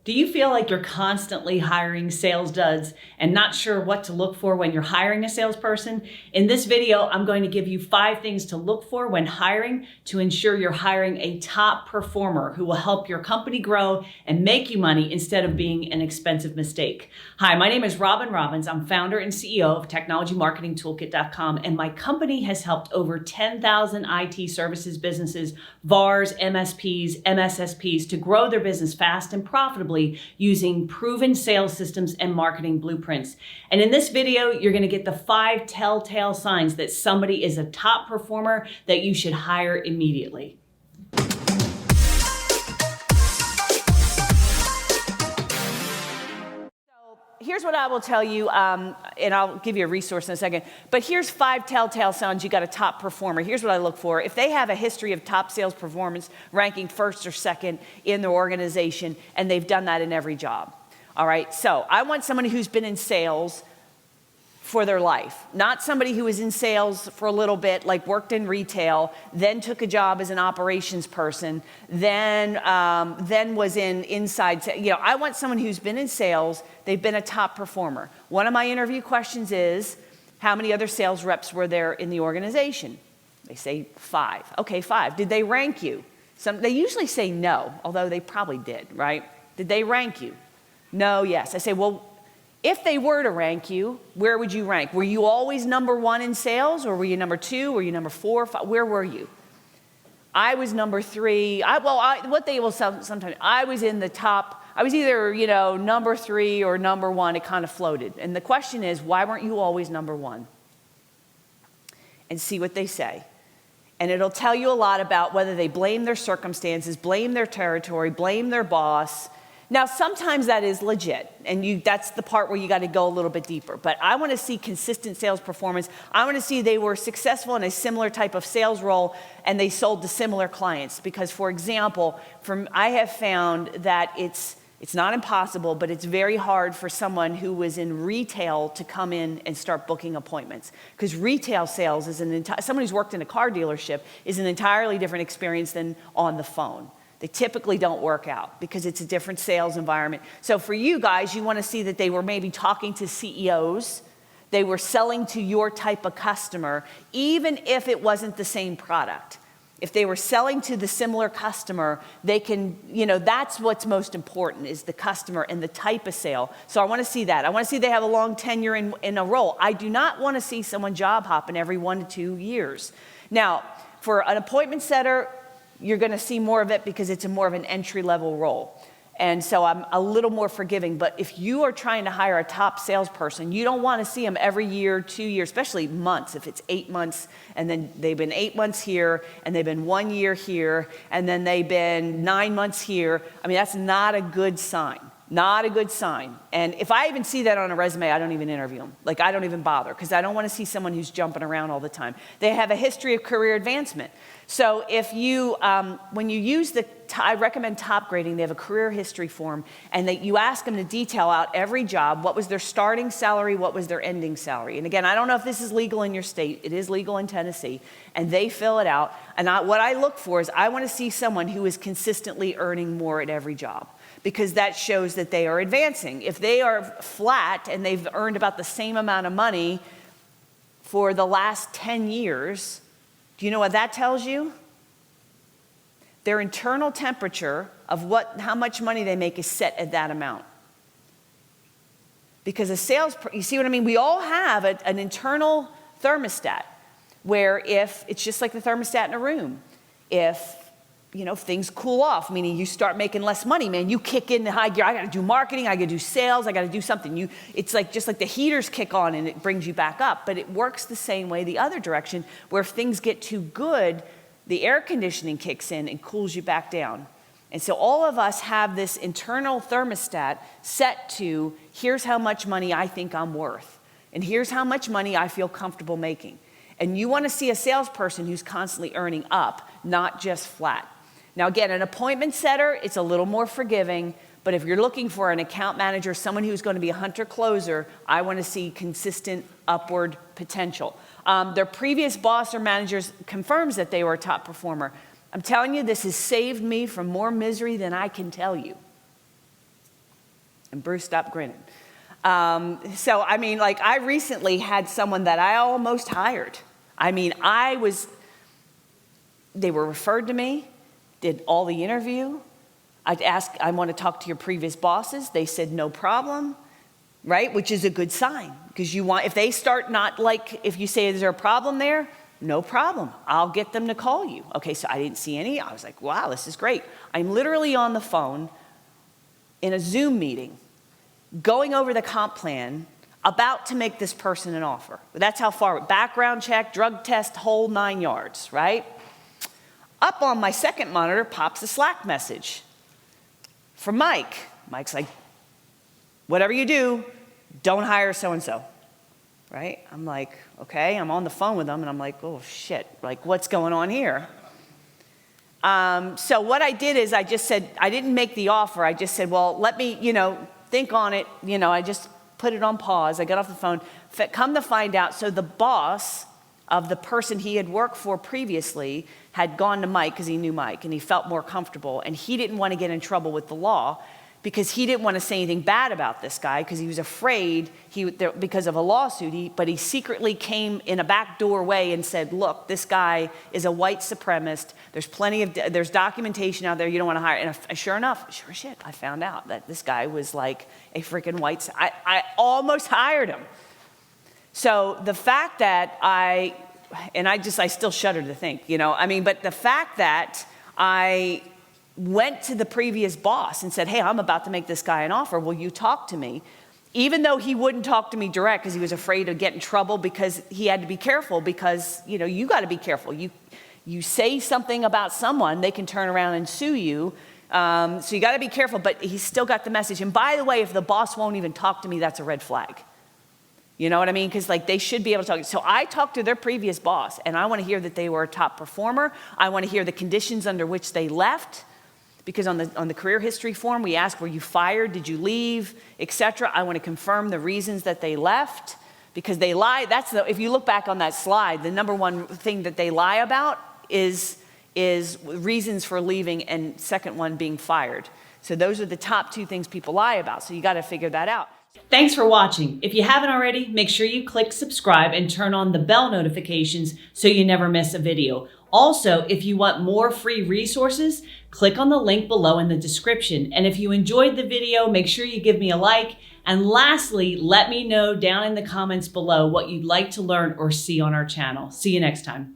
Do you feel like you're constantly hiring sales duds and not sure what to look for when you're hiring a salesperson? In this video, I'm going to give you 5 things to look for when hiring to ensure you're hiring a top performer who will help your company grow and make you money instead of being an expensive mistake. Hi, my name is Robin Robbins. I'm founder and CEO of TechnologyMarketingToolkit.com, and my company has helped over 10,000 IT services businesses, VARs, MSPs, MSSPs to grow their business fast and profitably using proven sales systems and marketing blueprints. And in this video, you're going to get the 5 telltale signs that somebody is a top performer that you should hire immediately. Here's what I will tell you, and I'll give you a resource in a second, but here's 5 telltale signs you got a top performer. Here's what I look for. If they have a history of top sales performance, ranking first or second in their organization, and they've done that in every job. All right, so I want somebody who's been in sales for their life, not somebody who was in sales for a little bit, like worked in retail, then took a job as an operations person, then was in inside. I want someone who's been in sales. They've been a top performer. One of my interview questions is, how many other sales reps were there in the organization? They say 5. Okay, 5. Did they rank you? They usually say no, although they probably did, right? Did they rank you? No, yes. I say, well, if they were to rank you, where would you rank? Were you always number 1 in sales, or were you number 2? Were you number 4, 5? Where were you? I was number 3. What they will sometimes, I was in the top. I was either, number 3 or number 1. It kind of floated. And the question is, why weren't you always number 1? And see what they say. And it'll tell you a lot about whether they blame their circumstances, blame their territory, blame their boss. Now, sometimes that is legit, and that's the part where you got to go a little bit deeper. But I want to see consistent sales performance. I want to see they were successful in a similar type of sales role, and they sold to similar clients. Because, for example, I have found that it's not impossible, but it's very hard for someone who was in retail to come in and start booking appointments. Because retail sales is someone who's worked in a car dealership is an entirely different experience than on the phone. They typically don't work out because it's a different sales environment. So for you guys, you want to see that they were maybe talking to CEOs. They were selling to your type of customer, even if it wasn't the same product. If they were selling to the similar customer, they can, that's what's most important is the customer and the type of sale. So I want to see that. I want to see they have a long tenure in a role. I do not want to see someone job hopping every 1 to 2 years. Now, for an appointment setter, you're going to see more of it because it's more of an entry-level role. And so I'm a little more forgiving. But if you are trying to hire a top salesperson, you don't want to see them every year, 2 years, especially months. If it's 8 months, and then they've been 8 months here, and they've been 1 year here, and then they've been 9 months here. I mean, that's not a good sign. Not a good sign. And if I even see that on a resume, I don't even interview them. I don't even bother because I don't want to see someone who's jumping around all the time. They have a history of career advancement. So if you, when you use I recommend top grading, they have a career history form, and you ask them to detail out every job. What was their starting salary? What was their ending salary? And again, I don't know if this is legal in your state. It is legal in Tennessee. And they fill it out. And what I look for is I want to see someone who is consistently earning more at every job, because that shows that they are advancing. If they are flat and they've earned about the same amount of money for the last 10 years, do you know what that tells you? Their internal temperature of how much money they make is set at that amount. Because you see what I mean? We all have an internal thermostat where if it's just like the thermostat in a room, if things cool off, meaning you start making less money, man, you kick in the high gear. I got to do marketing. I got to do sales. I got to do something. It's just like the heaters kick on and it brings you back up. But it works the same way the other direction, where if things get too good, the air conditioning kicks in and cools you back down. And so all of us have this internal thermostat set to, here's how much money I think I'm worth. And here's how much money I feel comfortable making. And you want to see a salesperson who's constantly earning up, not just flat. Now, again, an appointment setter, it's a little more forgiving, but if you're looking for an account manager, someone who's going to be a hunter-closer, I want to see consistent upward potential. Their previous boss or managers confirms that they were a top performer. I'm telling you, this has saved me from more misery than I can tell you. And Bruce stopped grinning. So, I mean, like, I recently had someone that I almost hired. I mean, they were referred to me, did all the interview. I'd ask, I want to talk to your previous bosses. They said, no problem, right? Which is a good sign, because if they start not like, if you say, is there a problem there? No problem. I'll get them to call you. Okay, so I didn't see any. I was like, wow, this is great. I'm literally on the phone in a Zoom meeting, going over the comp plan, about to make this person an offer. That's how far, background check, drug test, whole 9 yards, right? Up on my second monitor pops a Slack message from Mike. Mike's like, whatever you do, don't hire so-and-so, right? I'm like, okay, I'm on the phone with them, and I'm like, oh shit, like what's going on here? So what I did is I just said, I didn't make the offer. I just said, well, let me, think on it. I just put it on pause. I got off the phone. Come to find out, so the boss of the person he had worked for previously had gone to Mike, because he knew Mike, and he felt more comfortable, and he didn't want to get in trouble with the law, because he didn't want to say anything bad about this guy, because he was afraid because of a lawsuit. But he secretly came in a backdoor way and said, look, this guy is a white supremacist. There's documentation out there you don't want to hire. And sure enough, sure shit, I found out that this guy was like a freaking white. I almost hired him. So the fact that I still shudder to think, but the fact that I went to the previous boss and said, hey, I'm about to make this guy an offer. Will you talk to me? Even though he wouldn't talk to me direct, because he was afraid of getting in trouble, because he had to be careful, because, you got to be careful. You say something about someone, they can turn around and sue you. So you got to be careful, but he still got the message. And by the way, if the boss won't even talk to me, that's a red flag. You know what I mean? Because they should be able to talk. So I talked to their previous boss, and I want to hear that they were a top performer. I want to hear the conditions under which they left. Because on the career history form, we ask, were you fired? Did you leave? Etc. I want to confirm the reasons that they left, because they lie. If you look back on that slide, the number one thing that they lie about is reasons for leaving, and second one being fired. So those are the top two things people lie about. So you got to figure that out. Thanks for watching. If you haven't already, make sure you click subscribe and turn on the bell notifications so you never miss a video. Also, if you want more free resources, click on the link below in the description. And if you enjoyed the video, make sure you give me a like. And lastly, let me know down in the comments below what you'd like to learn or see on our channel. See you next time.